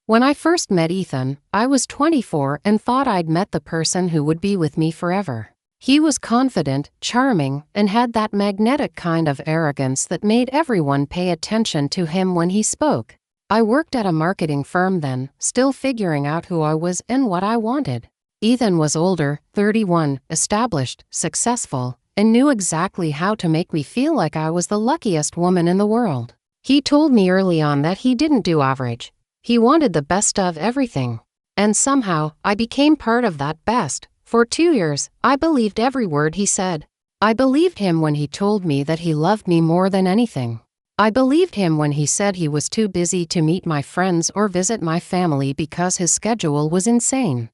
When I first met Ethan, I was 24 and thought I'd met the person who would be with me forever. He was confident, charming, and had that magnetic kind of arrogance that made everyone pay attention to him when he spoke. I worked at a marketing firm then, still figuring out who I was and what I wanted. Ethan was older, 31, established, successful, and knew exactly how to make me feel like I was the luckiest woman in the world. He told me early on that he didn't do average. He wanted the best of everything. And somehow, I became part of that best. For 2 years, I believed every word he said. I believed him when he told me that he loved me more than anything. I believed him when he said he was too busy to meet my friends or visit my family because his schedule was insane.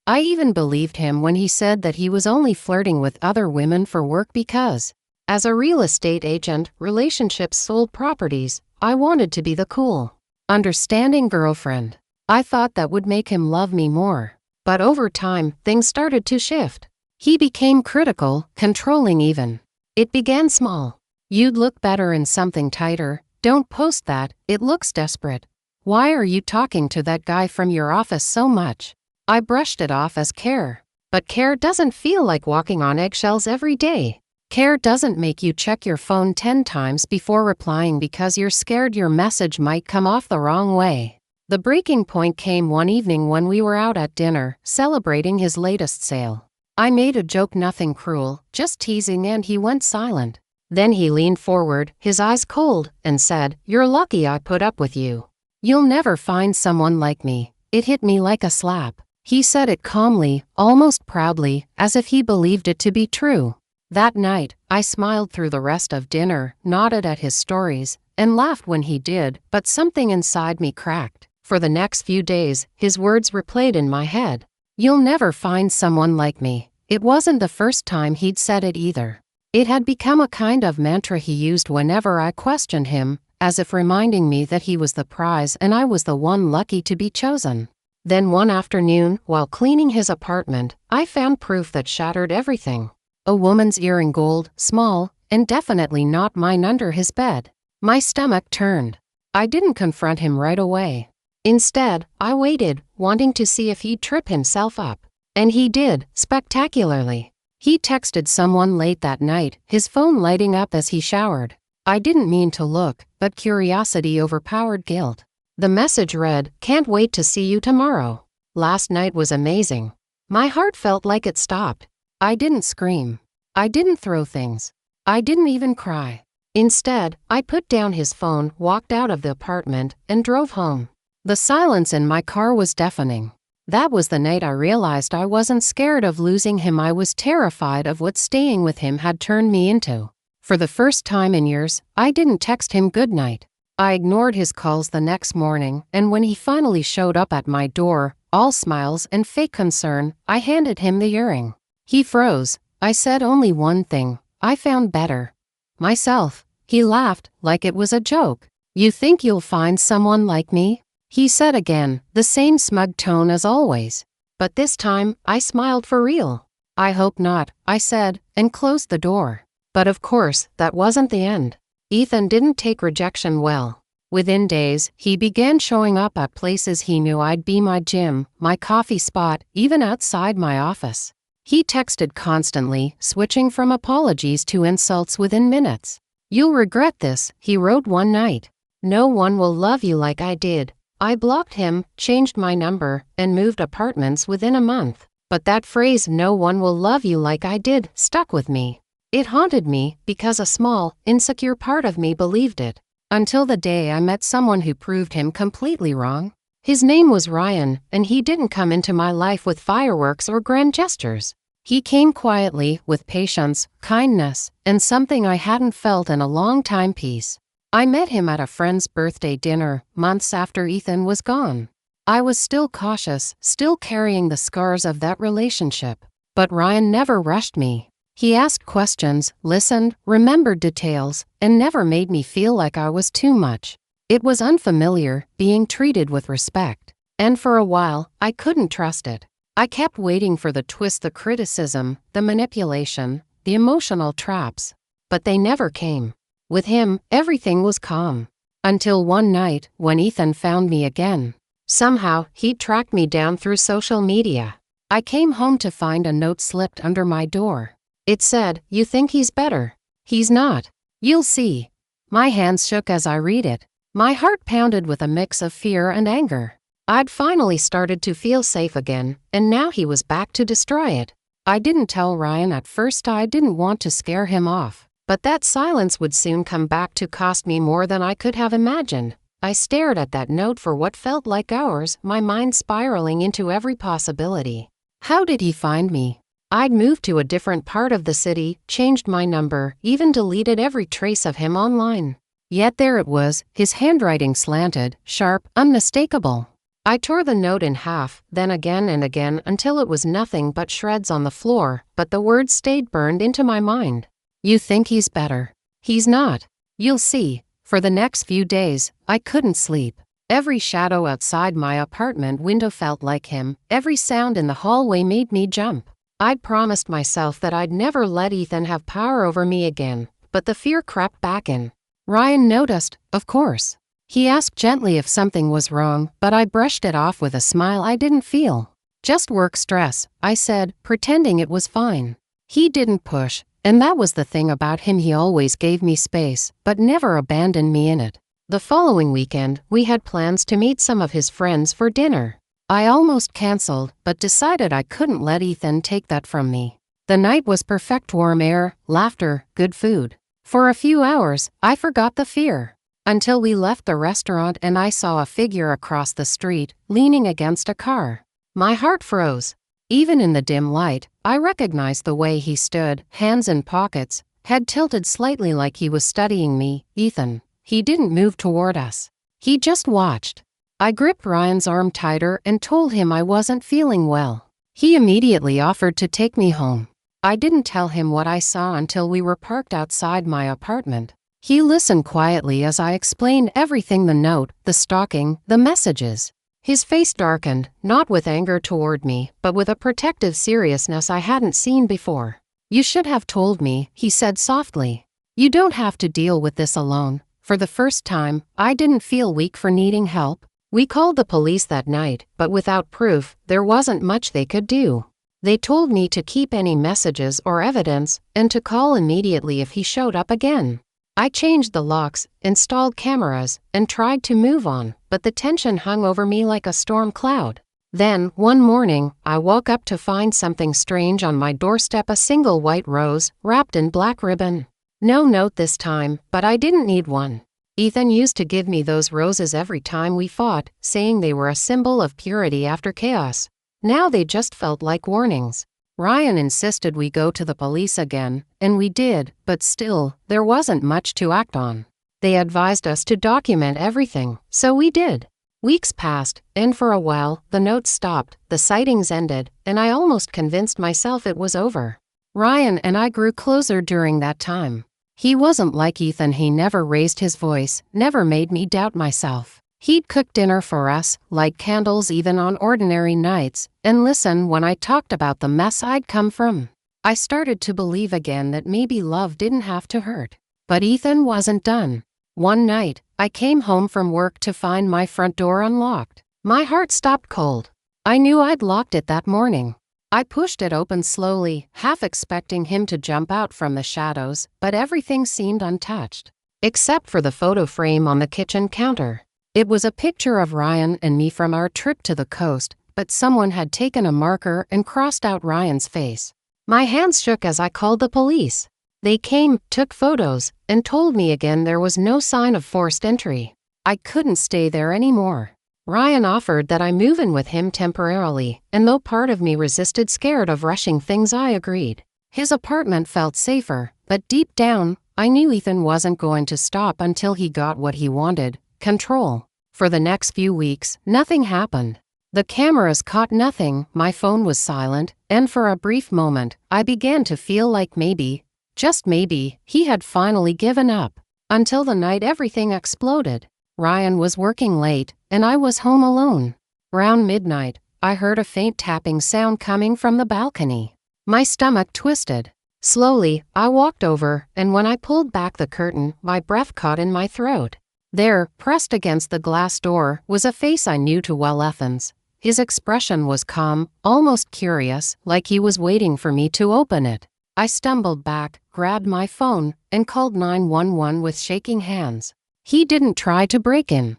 I even believed him when he said that he was only flirting with other women for work because, as a real estate agent, relationships sold properties. I wanted to be the cool, understanding girlfriend. I thought that would make him love me more. But over time, things started to shift. He became critical, controlling even. It began small. You'd look better in something tighter. Don't post that, it looks desperate. Why are you talking to that guy from your office so much? I brushed it off as care. But care doesn't feel like walking on eggshells every day. Care doesn't make you check your phone 10 times before replying because you're scared your message might come off the wrong way. The breaking point came one evening when we were out at dinner, celebrating his latest sale. I made a joke, nothing cruel, just teasing, and he went silent. Then he leaned forward, his eyes cold, and said, "You're lucky I put up with you. You'll never find someone like me." It hit me like a slap. He said it calmly, almost proudly, as if he believed it to be true. That night, I smiled through the rest of dinner, nodded at his stories, and laughed when he did, but something inside me cracked. For the next few days, his words replayed in my head. "You'll never find someone like me." It wasn't the first time he'd said it either. It had become a kind of mantra he used whenever I questioned him, as if reminding me that he was the prize and I was the one lucky to be chosen. Then one afternoon, while cleaning his apartment, I found proof that shattered everything. A woman's earring, gold, small, and definitely not mine, under his bed. My stomach turned. I didn't confront him right away. Instead, I waited, wanting to see if he'd trip himself up. And he did, spectacularly. He texted someone late that night, his phone lighting up as he showered. I didn't mean to look, but curiosity overpowered guilt. The message read, "Can't wait to see you tomorrow. Last night was amazing." My heart felt like it stopped. I didn't scream. I didn't throw things. I didn't even cry. Instead, I put down his phone, walked out of the apartment, and drove home. The silence in my car was deafening. That was the night I realized I wasn't scared of losing him. I was terrified of what staying with him had turned me into. For the first time in years, I didn't text him goodnight. I ignored his calls the next morning, and when he finally showed up at my door, all smiles and fake concern, I handed him the earring. He froze. I said only one thing: I found better. Myself. He laughed, like it was a joke. "You think you'll find someone like me?" He said again, the same smug tone as always. But this time, I smiled for real. "I hope not," I said, and closed the door. But of course, that wasn't the end. Ethan didn't take rejection well. Within days, he began showing up at places he knew I'd be: my gym, my coffee spot, even outside my office. He texted constantly, switching from apologies to insults within minutes. "You'll regret this," he wrote one night. "No one will love you like I did." I blocked him, changed my number, and moved apartments within a month. But that phrase, "no one will love you like I did," stuck with me. It haunted me because a small, insecure part of me believed it. Until the day I met someone who proved him completely wrong. His name was Ryan, and he didn't come into my life with fireworks or grand gestures. He came quietly, with patience, kindness, and something I hadn't felt in a long time: peace. I met him at a friend's birthday dinner, months after Ethan was gone. I was still cautious, still carrying the scars of that relationship. But Ryan never rushed me. He asked questions, listened, remembered details, and never made me feel like I was too much. It was unfamiliar, being treated with respect. And for a while, I couldn't trust it. I kept waiting for the twist, the criticism, the manipulation, the emotional traps. But they never came. With him, everything was calm. Until one night, when Ethan found me again. Somehow, he'd tracked me down through social media. I came home to find a note slipped under my door. It said, "You think he's better? He's not. You'll see." My hands shook as I read it. My heart pounded with a mix of fear and anger. I'd finally started to feel safe again, and now he was back to destroy it. I didn't tell Ryan at first. I didn't want to scare him off, but that silence would soon come back to cost me more than I could have imagined. I stared at that note for what felt like hours, my mind spiraling into every possibility. How did he find me? I'd moved to a different part of the city, changed my number, even deleted every trace of him online. Yet there it was, his handwriting slanted, sharp, unmistakable. I tore the note in half, then again and again until it was nothing but shreds on the floor, but the words stayed burned into my mind. "You think he's better. He's not. You'll see." For the next few days, I couldn't sleep. Every shadow outside my apartment window felt like him. Every sound in the hallway made me jump. I'd promised myself that I'd never let Ethan have power over me again, but the fear crept back in. Ryan noticed, of course. He asked gently if something was wrong, but I brushed it off with a smile I didn't feel. "Just work stress," I said, pretending it was fine. He didn't push, and that was the thing about him. He always gave me space, but never abandoned me in it. The following weekend, we had plans to meet some of his friends for dinner. I almost canceled, but decided I couldn't let Ethan take that from me. The night was perfect: warm air, laughter, good food. For a few hours, I forgot the fear. Until we left the restaurant and I saw a figure across the street, leaning against a car. My heart froze. Even in the dim light, I recognized the way he stood, hands in pockets, head tilted slightly like he was studying me. Ethan. He didn't move toward us. He just watched. I gripped Ryan's arm tighter and told him I wasn't feeling well. He immediately offered to take me home. I didn't tell him what I saw until we were parked outside my apartment. He listened quietly as I explained everything: the note, the stalking, the messages. His face darkened, not with anger toward me, but with a protective seriousness I hadn't seen before. "You should have told me," he said softly. "You don't have to deal with this alone." For the first time, I didn't feel weak for needing help. We called the police that night, but without proof, there wasn't much they could do. They told me to keep any messages or evidence, and to call immediately if he showed up again. I changed the locks, installed cameras, and tried to move on, but the tension hung over me like a storm cloud. Then, one morning, I woke up to find something strange on my doorstep: a single white rose, wrapped in black ribbon. No note this time, but I didn't need one. Ethan used to give me those roses every time we fought, saying they were a symbol of purity after chaos. Now they just felt like warnings. Ryan insisted we go to the police again, and we did, but still, there wasn't much to act on. They advised us to document everything, so we did. Weeks passed, and for a while, the notes stopped, the sightings ended, and I almost convinced myself it was over. Ryan and I grew closer during that time. He wasn't like Ethan. He never raised his voice, never made me doubt myself. He'd cook dinner for us, light candles even on ordinary nights, and listen when I talked about the mess I'd come from. I started to believe again that maybe love didn't have to hurt. But Ethan wasn't done. One night, I came home from work to find my front door unlocked. My heart stopped cold. I knew I'd locked it that morning. I pushed it open slowly, half expecting him to jump out from the shadows, but everything seemed untouched. Except for the photo frame on the kitchen counter. It was a picture of Ryan and me from our trip to the coast, but someone had taken a marker and crossed out Ryan's face. My hands shook as I called the police. They came, took photos, and told me again there was no sign of forced entry. I couldn't stay there anymore. Ryan offered that I move in with him temporarily, and though part of me resisted, scared of rushing things, I agreed. His apartment felt safer, but deep down, I knew Ethan wasn't going to stop until he got what he wanted: control. For the next few weeks, nothing happened. The cameras caught nothing, my phone was silent, and for a brief moment, I began to feel like maybe, just maybe, he had finally given up. Until the night everything exploded. Ryan was working late, and I was home alone. Around midnight, I heard a faint tapping sound coming from the balcony. My stomach twisted. Slowly, I walked over, and when I pulled back the curtain, my breath caught in my throat. There, pressed against the glass door, was a face I knew too well, Ethan's. His expression was calm, almost curious, like he was waiting for me to open it. I stumbled back, grabbed my phone, and called 911 with shaking hands. He didn't try to break in.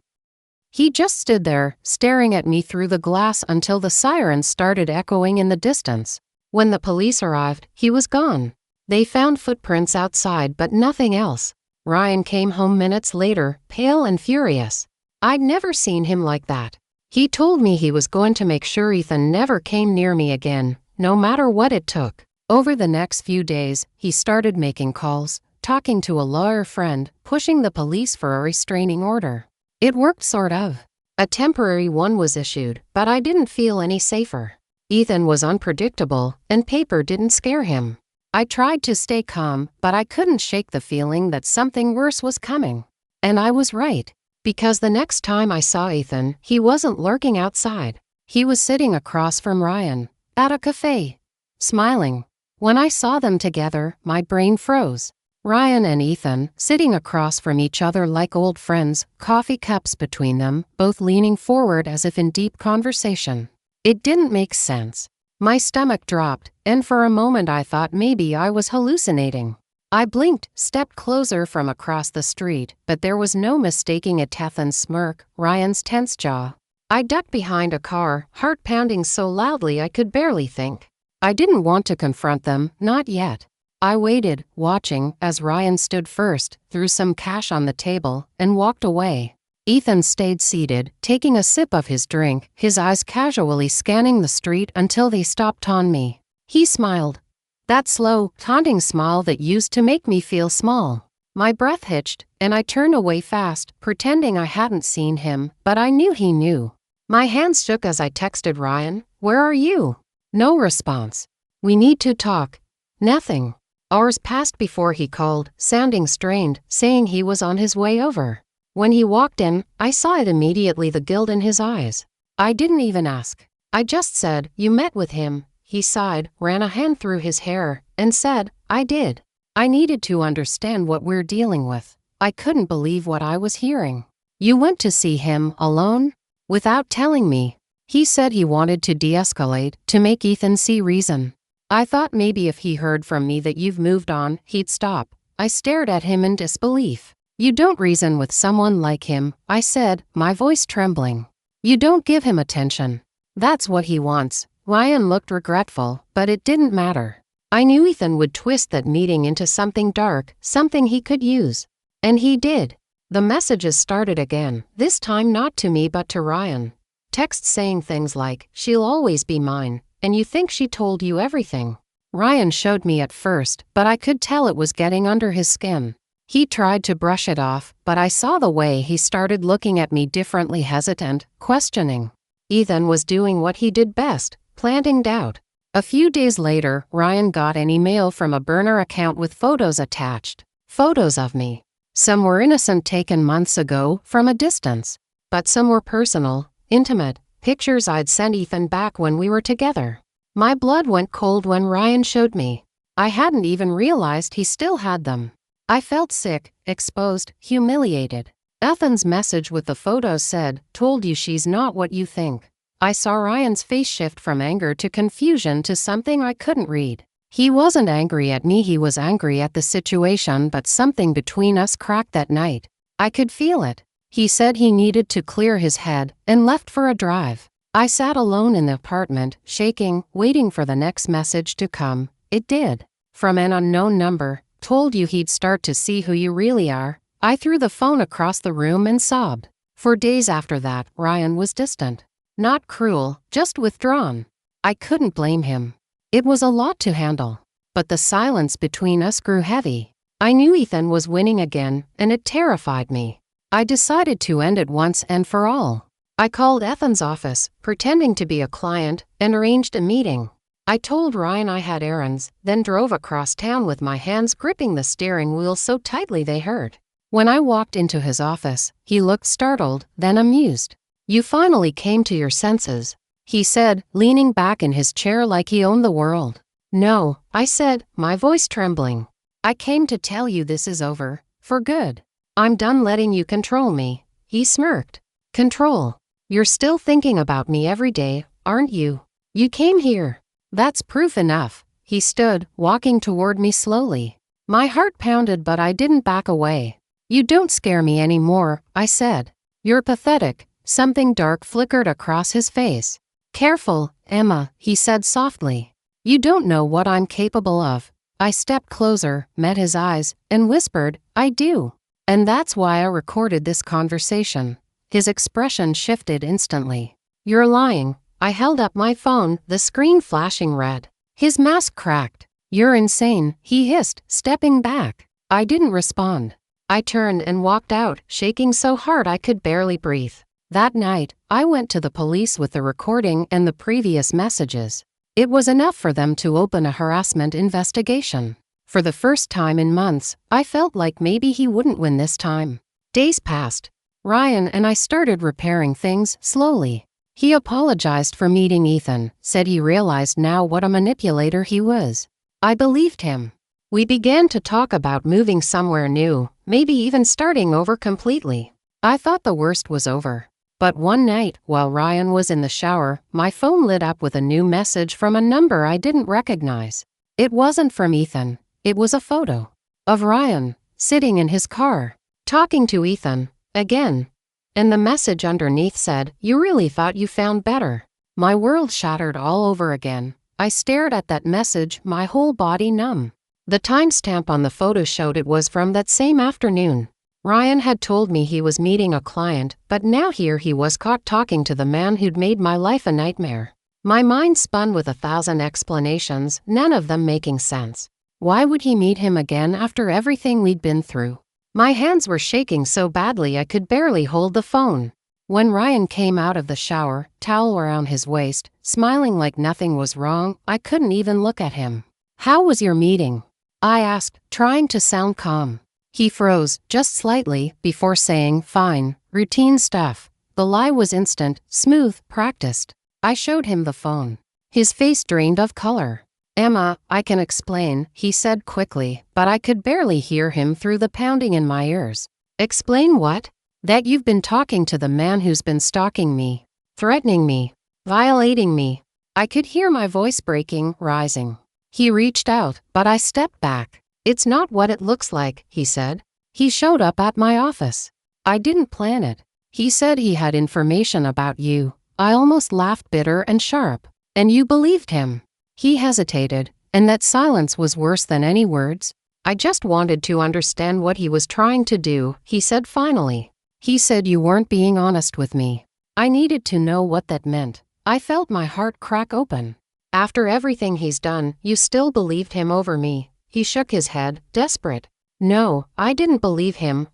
He just stood there, staring at me through the glass until the sirens started echoing in the distance. When the police arrived, he was gone. They found footprints outside but nothing else. Ryan came home minutes later, pale and furious. I'd never seen him like that. He told me he was going to make sure Ethan never came near me again, no matter what it took. Over the next few days, he started making calls, talking to a lawyer friend, pushing the police for a restraining order. It worked sort of. A temporary one was issued, but I didn't feel any safer. Ethan was unpredictable, and paper didn't scare him. I tried to stay calm, but I couldn't shake the feeling that something worse was coming. And I was right. Because the next time I saw Ethan, he wasn't lurking outside. He was sitting across from Ryan, at a cafe, smiling. When I saw them together, my brain froze. Ryan and Ethan, sitting across from each other like old friends, coffee cups between them, both leaning forward as if in deep conversation. It didn't make sense. My stomach dropped, and for a moment I thought maybe I was hallucinating. I blinked, stepped closer from across the street, but there was no mistaking Ethan's smirk, Ryan's tense jaw. I ducked behind a car, heart pounding so loudly I could barely think. I didn't want to confront them, not yet. I waited, watching, as Ryan stood first, threw some cash on the table, and walked away. Ethan stayed seated, taking a sip of his drink, his eyes casually scanning the street until they stopped on me. He smiled. That slow, taunting smile that used to make me feel small. My breath hitched, and I turned away fast, pretending I hadn't seen him, but I knew he knew. My hands shook as I texted Ryan, "Where are you?" No response. "We need to talk." Nothing. Hours passed before he called, sounding strained, saying he was on his way over. When he walked in, I saw it immediately, the guilt in his eyes. I didn't even ask. I just said, "You met with him." He sighed, ran a hand through his hair, and said, "I did." I needed to understand what we're dealing with. I couldn't believe what I was hearing. "You went to see him, alone?" Without telling me. He said he wanted to de-escalate, to make Ethan see reason. I thought maybe if he heard from me that you've moved on, he'd stop. I stared at him in disbelief. "You don't reason with someone like him," I said, my voice trembling. "You don't give him attention. That's what he wants." Ryan looked regretful, but it didn't matter. I knew Ethan would twist that meeting into something dark, something he could use. And he did. The messages started again, this time not to me but to Ryan. Texts saying things like, "She'll always be mine," and "You think she told you everything." Ryan showed me at first, but I could tell it was getting under his skin. He tried to brush it off, but I saw the way he started looking at me differently, hesitant, questioning. Ethan was doing what he did best, planting doubt. A few days later, Ryan got an email from a burner account with photos attached. Photos of me. Some were innocent, taken months ago, from a distance. But some were personal, intimate, pictures I'd sent Ethan back when we were together. My blood went cold when Ryan showed me. I hadn't even realized he still had them. I felt sick, exposed, humiliated. Ethan's message with the photos said, "Told you she's not what you think." I saw Ryan's face shift from anger to confusion to something I couldn't read. He wasn't angry at me, he was angry at the situation, but something between us cracked that night. I could feel it. He said he needed to clear his head, and left for a drive. I sat alone in the apartment, shaking, waiting for the next message to come. It did. From an unknown number. "Told you he'd start to see who you really are." I threw the phone across the room and sobbed. For days after that, Ryan was distant. Not cruel, just withdrawn. I couldn't blame him. It was a lot to handle. But the silence between us grew heavy. I knew Ethan was winning again, and it terrified me. I decided to end it once and for all. I called Ethan's office, pretending to be a client, and arranged a meeting. I told Ryan I had errands, then drove across town with my hands gripping the steering wheel so tightly they hurt. When I walked into his office, he looked startled, then amused. "You finally came to your senses," he said, leaning back in his chair like he owned the world. "No," I said, my voice trembling. "I came to tell you this is over, for good." I'm done letting you control me. He smirked. Control? You're still thinking about me every day, aren't you? You came here. That's proof enough. He stood, walking toward me slowly. My heart pounded, but I didn't back away. You don't scare me anymore, I said. You're pathetic. Something dark flickered across his face. Careful, Emma, he said softly. You don't know what I'm capable of. I stepped closer, met his eyes, and whispered, I do. And that's why I recorded this conversation. His expression shifted instantly. You're lying. I held up my phone, the screen flashing red. His mask cracked. You're insane, he hissed, stepping back. I didn't respond. I turned and walked out, shaking so hard I could barely breathe. That night, I went to the police with the recording and the previous messages. It was enough for them to open a harassment investigation. For the first time in months, I felt like maybe he wouldn't win this time. Days passed. Ryan and I started repairing things slowly. He apologized for meeting Ethan, said he realized now what a manipulator he was. I believed him. We began to talk about moving somewhere new, maybe even starting over completely. I thought the worst was over. But one night, while Ryan was in the shower, my phone lit up with a new message from a number I didn't recognize. It wasn't from Ethan. It was a photo of Ryan, sitting in his car, talking to Ethan, again. And the message underneath said, You really thought you found better. My world shattered all over again. I stared at that message, my whole body numb. The timestamp on the photo showed it was from that same afternoon. Ryan had told me he was meeting a client, but now here he was caught talking to the man who'd made my life a nightmare. My mind spun with 1,000 explanations, none of them making sense. Why would he meet him again after everything we'd been through? My hands were shaking so badly I could barely hold the phone. When Ryan came out of the shower, towel around his waist, smiling like nothing was wrong, I couldn't even look at him. How was your meeting? I asked, trying to sound calm. He froze, just slightly, before saying, Fine, routine stuff. The lie was instant, smooth, practiced. I showed him the phone. His face drained of color. Emma, I can explain, he said quickly, but I could barely hear him through the pounding in my ears. Explain what? That you've been talking to the man who's been stalking me, threatening me, violating me. I could hear my voice breaking, rising. He reached out, but I stepped back. It's not what it looks like, he said. He showed up at my office. I didn't plan it. He said he had information about you. I almost laughed, bitter and sharp. And you believed him. He hesitated, and that silence was worse than any words. I just wanted to understand what he was trying to do, he said finally. He said you weren't being honest with me. I needed to know what that meant. I felt my heart crack open. After everything he's done, you still believed him over me. He shook his head, desperate. No, I didn't believe him.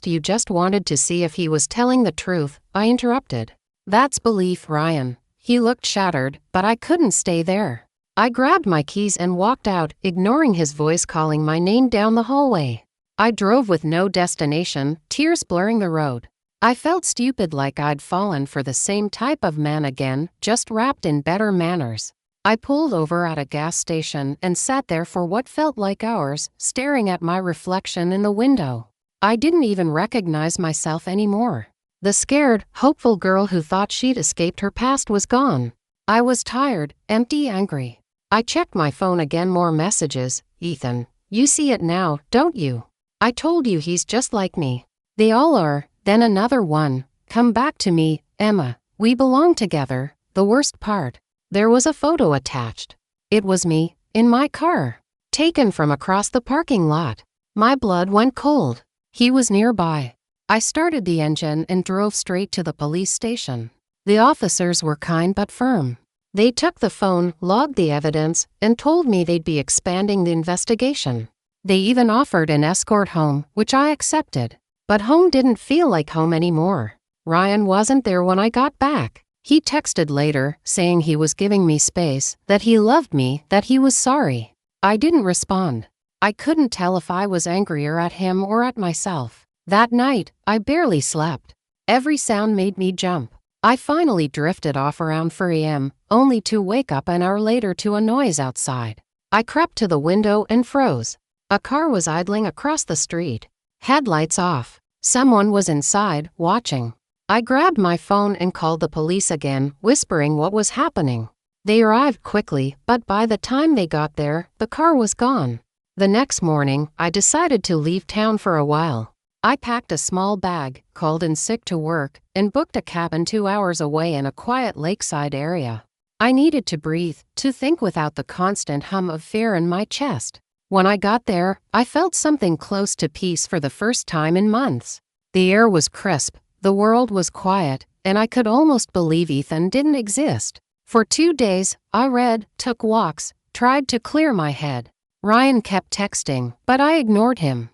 You just wanted to see if he was telling the truth, I interrupted. That's belief, Ryan. He looked shattered, but I couldn't stay there. I grabbed my keys and walked out, ignoring his voice calling my name down the hallway. I drove with no destination, tears blurring the road. I felt stupid, like I'd fallen for the same type of man again, just wrapped in better manners. I pulled over at a gas station and sat there for what felt like hours, staring at my reflection in the window. I didn't even recognize myself anymore. The scared, hopeful girl who thought she'd escaped her past was gone. I was tired, empty, angry. I checked my phone again, more messages. Ethan, you see it now, don't you? I told you he's just like me. They all are. Then another one. Come back to me, Emma. We belong together. The worst part. There was a photo attached. It was me, in my car, taken from across the parking lot. My blood went cold. He was nearby. I started the engine and drove straight to the police station. The officers were kind but firm. They took the phone, logged the evidence, and told me they'd be expanding the investigation. They even offered an escort home, which I accepted. But home didn't feel like home anymore. Ryan wasn't there when I got back. He texted later, saying he was giving me space, that he loved me, that he was sorry. I didn't respond. I couldn't tell if I was angrier at him or at myself. That night, I barely slept. Every sound made me jump. I finally drifted off around 4 a.m., only to wake up an hour later to a noise outside. I crept to the window and froze. A car was idling across the street. Headlights off. Someone was inside, watching. I grabbed my phone and called the police again, whispering what was happening. They arrived quickly, but by the time they got there, the car was gone. The next morning, I decided to leave town for a while. I packed a small bag, called in sick to work, and booked a cabin 2 hours away in a quiet lakeside area. I needed to breathe, to think without the constant hum of fear in my chest. When I got there, I felt something close to peace for the first time in months. The air was crisp, the world was quiet, and I could almost believe Ethan didn't exist. For 2 days, I read, took walks, tried to clear my head. Ryan kept texting, but I ignored him.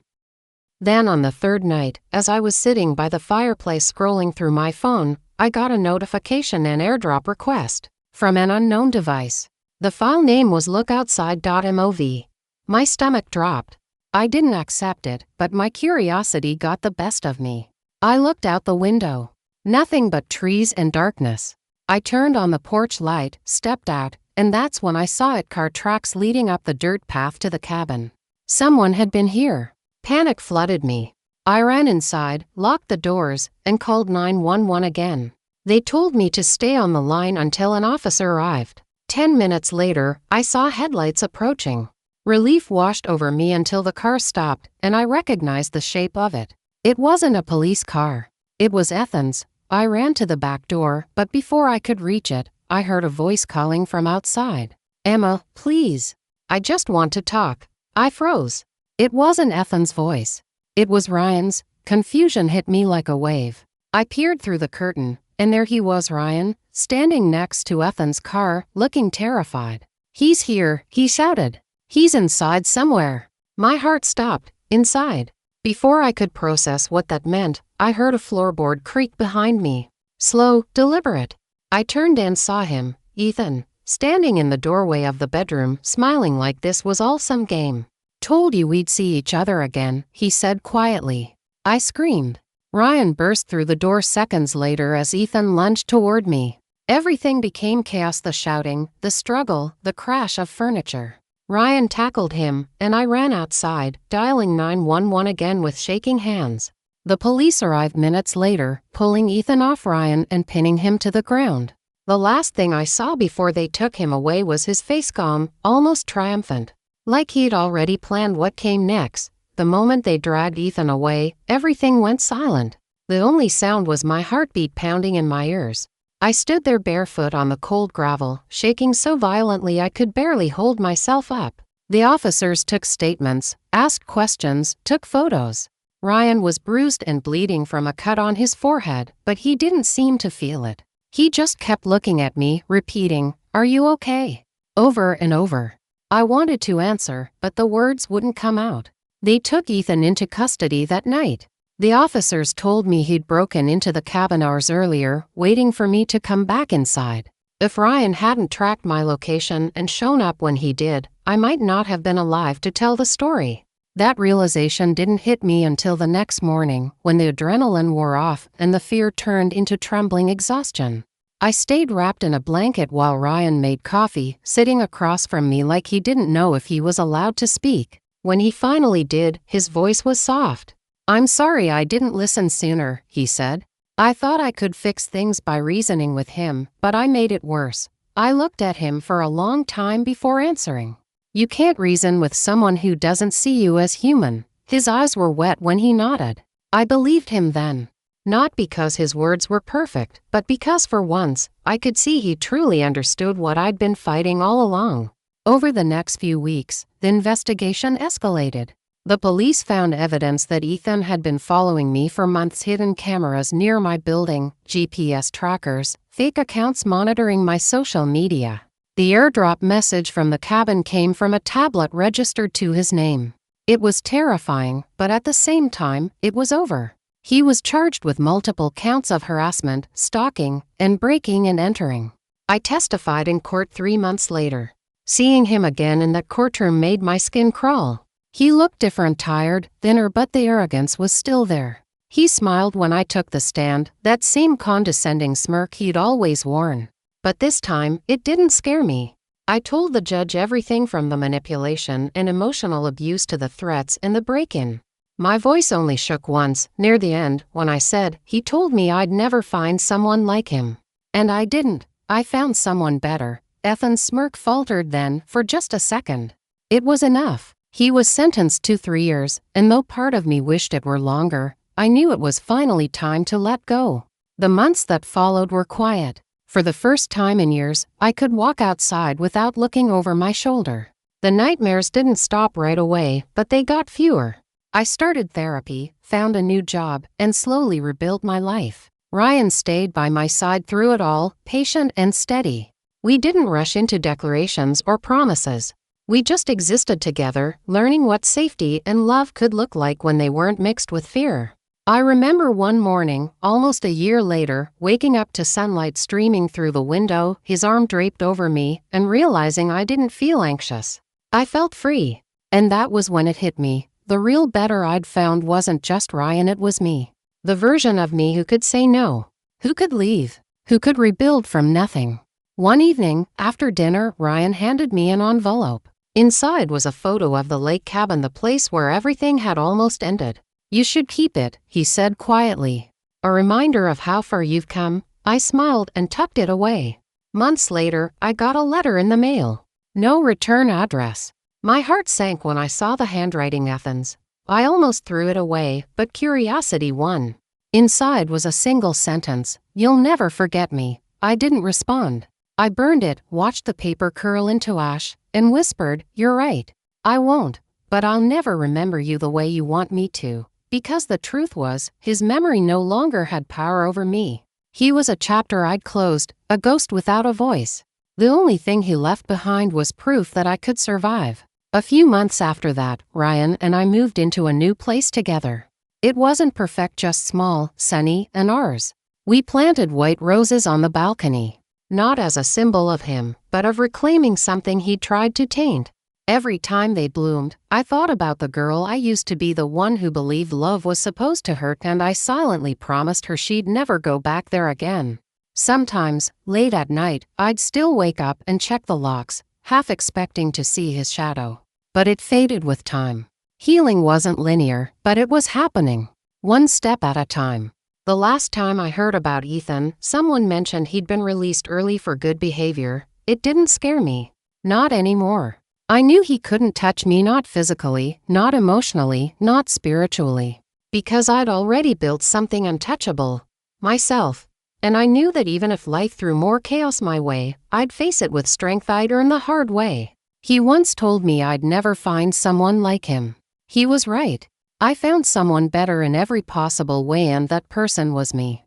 Then on the third night, as I was sitting by the fireplace scrolling through my phone, I got a notification and airdrop request from an unknown device. The file name was lookoutside.mov. My stomach dropped. I didn't accept it, but my curiosity got the best of me. I looked out the window. Nothing but trees and darkness. I turned on the porch light, stepped out, and that's when I saw car tracks leading up the dirt path to the cabin. Someone had been here. Panic flooded me. I ran inside, locked the doors, and called 911 again. They told me to stay on the line until an officer arrived. 10 minutes later, I saw headlights approaching. Relief washed over me until the car stopped, and I recognized the shape of it. It wasn't a police car. It was Ethan's. I ran to the back door, but before I could reach it, I heard a voice calling from outside. "Emma, please. I just want to talk." I froze. It wasn't Ethan's voice. It was Ryan's. Confusion hit me like a wave. I peered through the curtain, and there he was, Ryan, standing next to Ethan's car, looking terrified. "He's here," he shouted. "He's inside somewhere." My heart stopped. Inside. Before I could process what that meant, I heard a floorboard creak behind me. Slow, deliberate. I turned and saw him, Ethan, standing in the doorway of the bedroom, smiling like this was all some game. "Told you we'd see each other again," he said quietly. I screamed. Ryan burst through the door seconds later as Ethan lunged toward me. Everything became chaos: the shouting, the struggle, the crash of furniture. Ryan tackled him, and I ran outside, dialing 911 again with shaking hands. The police arrived minutes later, pulling Ethan off Ryan and pinning him to the ground. The last thing I saw before they took him away was his face, calm, almost triumphant. Like he'd already planned what came next. The moment they dragged Ethan away, everything went silent. The only sound was my heartbeat pounding in my ears. I stood there barefoot on the cold gravel, shaking so violently I could barely hold myself up. The officers took statements, asked questions, took photos. Ryan was bruised and bleeding from a cut on his forehead, but he didn't seem to feel it. He just kept looking at me, repeating, "Are you okay?" over and over. I wanted to answer, but the words wouldn't come out. They took Ethan into custody that night. The officers told me he'd broken into the cabin hours earlier, waiting for me to come back inside. If Ryan hadn't tracked my location and shown up when he did, I might not have been alive to tell the story. That realization didn't hit me until the next morning, when the adrenaline wore off and the fear turned into trembling exhaustion. I stayed wrapped in a blanket while Ryan made coffee, sitting across from me like he didn't know if he was allowed to speak. When he finally did, his voice was soft. "I'm sorry I didn't listen sooner," he said. I thought I could fix things by reasoning with him, but I made it worse. I looked at him for a long time before answering. "You can't reason with someone who doesn't see you as human." His eyes were wet when he nodded. I believed him then. Not because his words were perfect, but because for once, I could see he truly understood what I'd been fighting all along. Over the next few weeks, the investigation escalated. The police found evidence that Ethan had been following me for months: hidden cameras near my building, GPS trackers, fake accounts monitoring my social media. The airdrop message from the cabin came from a tablet registered to his name. It was terrifying, but at the same time, it was over. He was charged with multiple counts of harassment, stalking, and breaking and entering. I testified in court 3 months later. Seeing him again in that courtroom made my skin crawl. He looked different, tired, thinner, but the arrogance was still there. He smiled when I took the stand, that same condescending smirk he'd always worn. But this time, it didn't scare me. I told the judge everything from the manipulation and emotional abuse to the threats and the break-in. My voice only shook once, near the end, when I said, "He told me I'd never find someone like him." And I didn't. I found someone better. Ethan's smirk faltered then, for just a second. It was enough. He was sentenced to 3 years, and though part of me wished it were longer, I knew it was finally time to let go. The months that followed were quiet. For the first time in years, I could walk outside without looking over my shoulder. The nightmares didn't stop right away, but they got fewer. I started therapy, found a new job, and slowly rebuilt my life. Ryan stayed by my side through it all, patient and steady. We didn't rush into declarations or promises. We just existed together, learning what safety and love could look like when they weren't mixed with fear. I remember one morning, almost a year later, waking up to sunlight streaming through the window, his arm draped over me, and realizing I didn't feel anxious. I felt free. And that was when it hit me. The real better I'd found wasn't just Ryan, it was me. The version of me who could say no, who could leave, who could rebuild from nothing. One evening, after dinner, Ryan handed me an envelope. Inside was a photo of the lake cabin, the place where everything had almost ended. "You should keep it," he said quietly. "A reminder of how far you've come." I smiled and tucked it away. Months later, I got a letter in the mail. No return address. My heart sank when I saw the handwriting, Athens. I almost threw it away, but curiosity won. Inside was a single sentence, "You'll never forget me." I didn't respond. I burned it, watched the paper curl into ash, and whispered, "You're right. I won't, but I'll never remember you the way you want me to." Because the truth was, his memory no longer had power over me. He was a chapter I'd closed, a ghost without a voice. The only thing he left behind was proof that I could survive. A few months after that, Ryan and I moved into a new place together. It wasn't perfect, just small, sunny, and ours. We planted white roses on the balcony. Not as a symbol of him, but of reclaiming something he'd tried to taint. Every time they bloomed, I thought about the girl I used to be, the one who believed love was supposed to hurt, and I silently promised her she'd never go back there again. Sometimes, late at night, I'd still wake up and check the locks, half expecting to see his shadow. But it faded with time. Healing wasn't linear, but it was happening. One step at a time. The last time I heard about Ethan, someone mentioned he'd been released early for good behavior. It didn't scare me. Not anymore. I knew he couldn't touch me, not physically, not emotionally, not spiritually. Because I'd already built something untouchable. Myself. And I knew that even if life threw more chaos my way, I'd face it with strength I'd earned the hard way. He once told me I'd never find someone like him. He was right. I found someone better in every possible way, and that person was me.